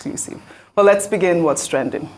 exclusive. Well, let's begin what's trending.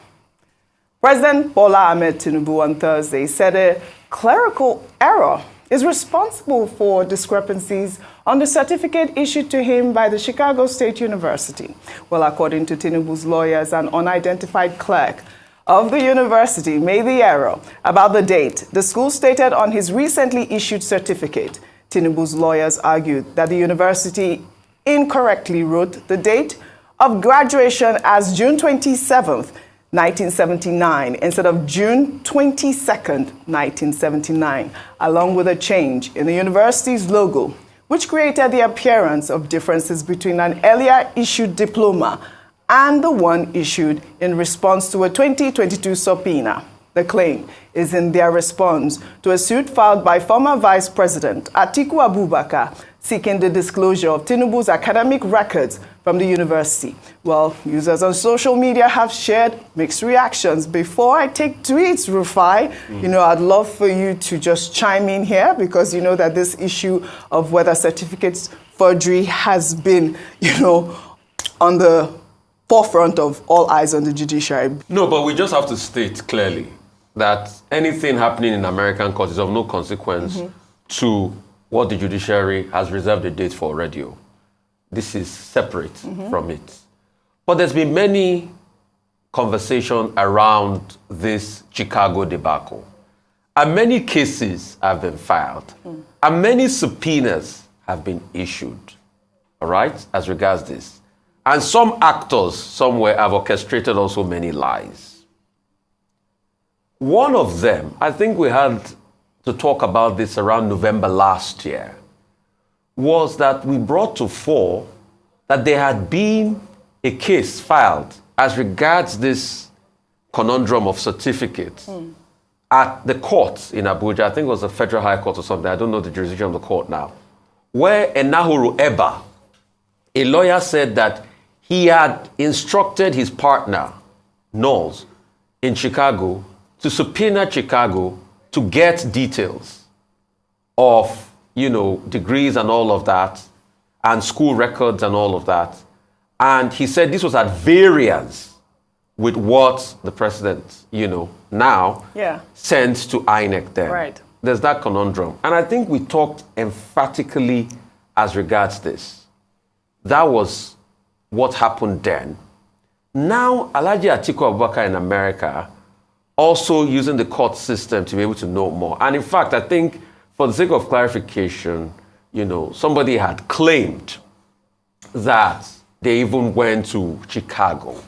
President Bola Ahmed Tinubu on Thursday said a clerical error is responsible for discrepancies on the certificate issued to him by the Chicago State University. Well, according to Tinubu's lawyers, an unidentified clerk of the university made the error about the date the school stated on his recently issued certificate. Tinubu's lawyers argued that the university incorrectly wrote the date of graduation as June 27th, 1979, instead of June 22nd, 1979, along with a change in the university's logo, which created the appearance of differences between an earlier issued diploma and the one issued in response to a 2022 subpoena. The claim is in their response to a suit filed by former Vice President Atiku Abubakar seeking the disclosure of Tinubu's academic records from the university. Well, users on social media have shared mixed reactions. Before I take tweets, Rufai, I'd love for you to just chime in here, because you know that this issue of whether certificates forgery has been, on the forefront of all eyes on the judiciary. No, but we just have to state clearly that anything happening in American court is of no consequence to what the judiciary has reserved a date for already. This is separate from it. But there's been many conversations around this Chicago debacle. And many cases have been filed. And many subpoenas have been issued, all right, as regards this. And some actors somewhere have orchestrated also many lies. One of them, I think we had to talk about this around November last year, was that we brought to fore that there had been a case filed as regards this conundrum of certificates at the court in Abuja. I think it was the Federal High Court or something. I don't know the jurisdiction of the court now. Where Enahoro Eba, a lawyer, said that he had instructed his partner, Knowles, in Chicago, to subpoena Chicago to get details of, degrees and all of that, and school records and all of that. And he said this was at variance with what the president, now sent to INEC then. Right. There's that conundrum. And I think we talked emphatically as regards this. That was what happened then. Now, Alhaji Atiku Abubakar in America also using the court system to be able to know more. And in fact, I think for the sake of clarification, somebody had claimed that they even went to Chicago.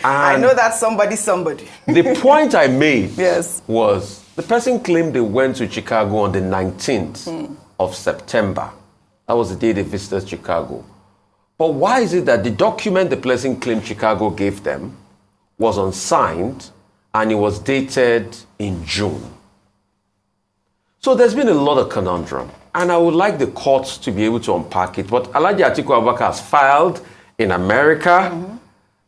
I know that's somebody. The point I made yes. was the person claimed they went to Chicago on the 19th of September. That was the day they visited Chicago. But why is it that the document the person claimed Chicago gave them was unsigned and it was dated in June? So there's been a lot of conundrum, and I would like the courts to be able to unpack it. But Alhaji Atiku Abubakar has filed in America,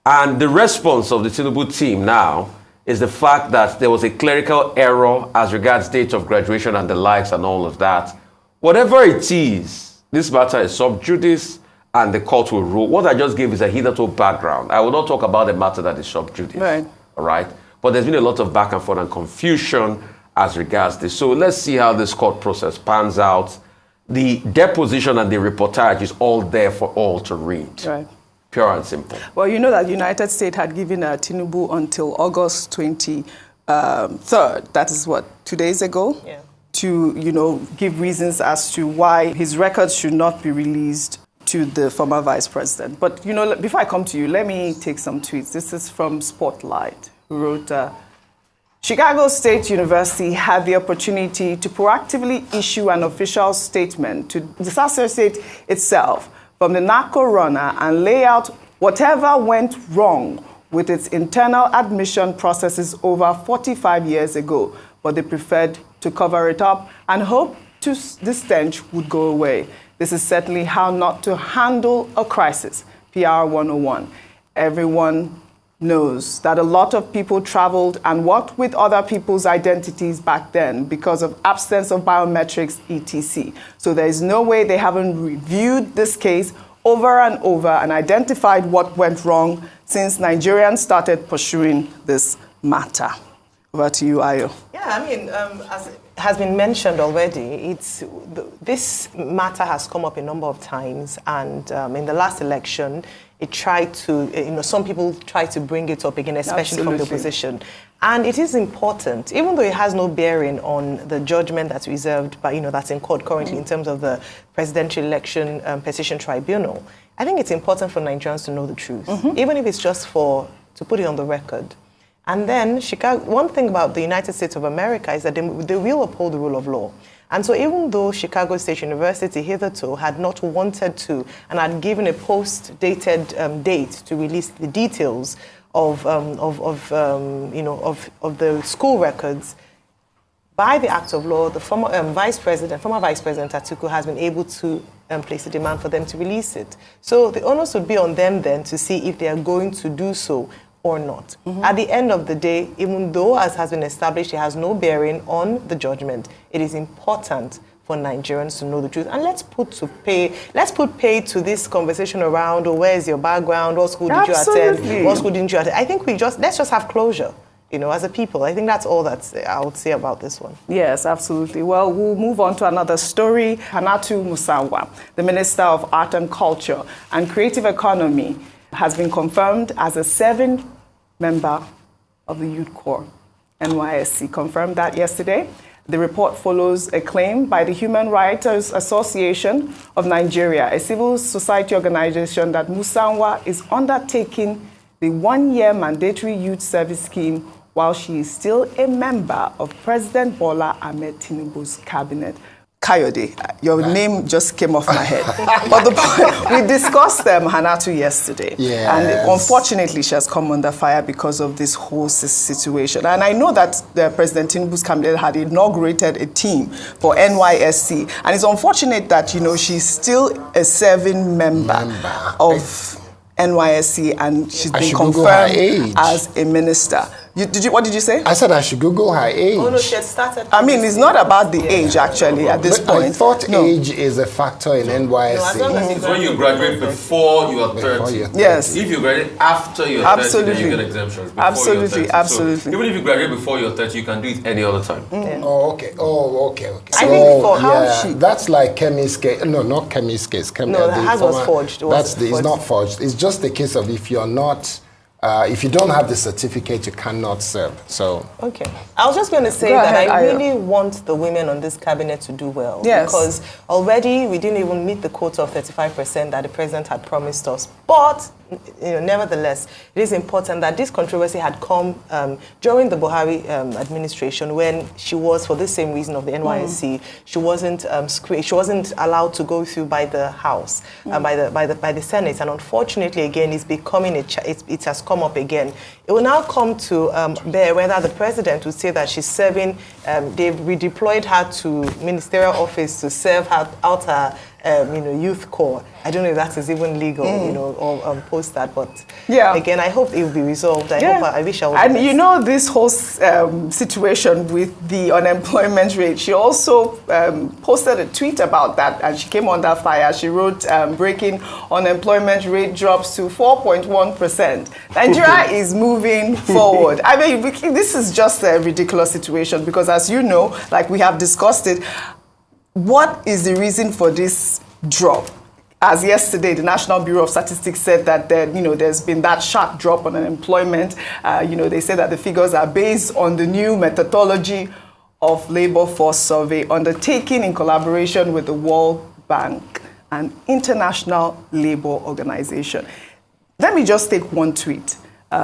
and the response of the Tinubu team now is the fact that there was a clerical error as regards date of graduation and the likes and all of that. Whatever it is, this matter is sub judice, and the court will rule. What I just gave is a hitherto background. I will not talk about the matter that is sub judice. Right. All right? But there's been a lot of back and forth and confusion as regards this. So let's see how this court process pans out. The deposition and the reportage is all there for all to read. Right. Pure and simple. Well, you know that the United States had given Tinubu until August 23rd, that is what, 2 days ago? Yeah. To, give reasons as to why his records should not be released to the former vice president. But, before I come to you, let me take some tweets. This is from Spotlight, who wrote, Chicago State University had the opportunity to proactively issue an official statement to disassociate itself from the narco runner and lay out whatever went wrong with its internal admission processes over 45 years ago, but they preferred to cover it up and hope the stench would go away. This is certainly how not to handle a crisis. PR 101. Everyone knows that a lot of people traveled and worked with other people's identities back then because of absence of biometrics, etc. So there is no way they haven't reviewed this case over and over and identified what went wrong since Nigerians started pursuing this matter. Over to you, Ayo. Yeah, I mean, as has been mentioned already, this matter has come up a number of times, and in the last election, it tried to, some people tried to bring it up again, especially from the opposition. And it is important, even though it has no bearing on the judgment that's reserved by, that's in court currently in terms of the presidential election petition tribunal. I think it's important for Nigerians to know the truth, even if it's just to put it on the record. And then, one thing about the United States of America is that they will uphold the rule of law. And so even though Chicago State University hitherto had not wanted to and had given a post-dated date to release the details of the school records, by the act of law, the former Vice President Atiku has been able to place a demand for them to release it. So the onus would be on them then to see if they are going to do so or not. At the end of the day, even though, as has been established, it has no bearing on the judgment, it is important for Nigerians to know the truth. And let's put pay to this conversation around, where is your background, what school did you attend, what school didn't you attend. I think let's just have closure, as a people. I think that's all that I would say about this one. Yes, absolutely. Well, we'll move on to another story. Hannatu Musanwa, the Minister of Art and Culture and Creative Economy, has been confirmed as a 7th member of the Youth Corps. NYSC confirmed that yesterday. The report follows a claim by the Human Rights Association of Nigeria, a civil society organization, that Musanwa is undertaking the 1-year mandatory youth service scheme while she is still a member of President Bola Ahmed Tinubu's cabinet. Kayode, your name just came off my head. But we discussed Hannatu yesterday. Yes. And unfortunately, she has come under fire because of this whole situation. And I know that President Tinubu's cabinet had inaugurated a team for NYSC. And it's unfortunate that, she's still a serving member of NYSC, and she's been confirmed as a minister. What did you say? I said I should Google her age. Oh, no, she had started. I mean, it's not about the age, actually, at this point. I thought age is a factor in NYSC. No, it's when you graduate before you are 30. Yes. If you graduate after you're 30, then you get exemptions. Absolutely. So even if you graduate before you're 30, you can do it any other time. Oh, okay. I think for that's like Kemi's case. No, not Kemi's case. Hers was forged. It's not forged. It's just the case of if you're not... if you don't have the certificate, you cannot serve. So okay, I was just going to say that I really want the women on this cabinet to do well. Yes. Because already we didn't even meet the quota of 35% that the president had promised us. But nevertheless, it is important that this controversy had come during the Buhari administration, when she was, for the same reason of the NYSC, she wasn't allowed to go through by the House, by the Senate, and unfortunately, again, it's becoming it has come up again. It will now come to bear whether the president would say that she's serving. They've redeployed her to ministerial office to serve out her youth corps. I don't know if that is even legal, or post that, but again, I hope it will be resolved. I wish I would. And this whole situation with the unemployment rate, she also posted a tweet about that, and she came under fire. She wrote, breaking unemployment rate drops to 4.1%. Nigeria is moving forward. I mean, this is just a ridiculous situation because, as you know, like we have discussed it, what is the reason for this drop? As yesterday, the National Bureau of Statistics said that there's been that sharp drop on unemployment. They say that the figures are based on the new methodology of labor force survey undertaken in collaboration with the World Bank and International Labour Organization. Let me just take one tweet.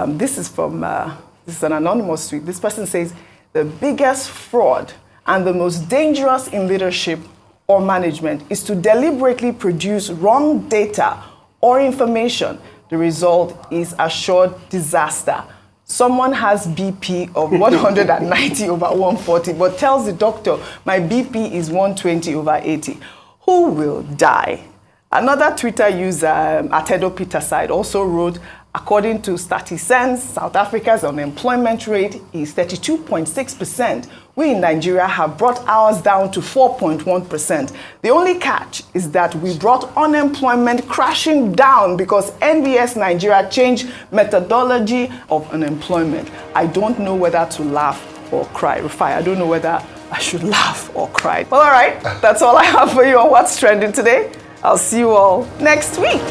This is an anonymous tweet. This person says, the biggest fraud and the most dangerous in leadership or management is to deliberately produce wrong data or information. The result is assured disaster. Someone has BP of 190 over 140, but tells the doctor, my BP is 120 over 80. Who will die? Another Twitter user, Atedo Peterside, also wrote, According to StatiSense, South Africa's unemployment rate is 32.6%. We in Nigeria have brought ours down to 4.1%. The only catch is that we brought unemployment crashing down because NBS Nigeria changed methodology of unemployment. I don't know whether to laugh or cry. Rufai, I don't know whether I should laugh or cry. Well, all right, that's all I have for you on What's Trending today. I'll see you all next week.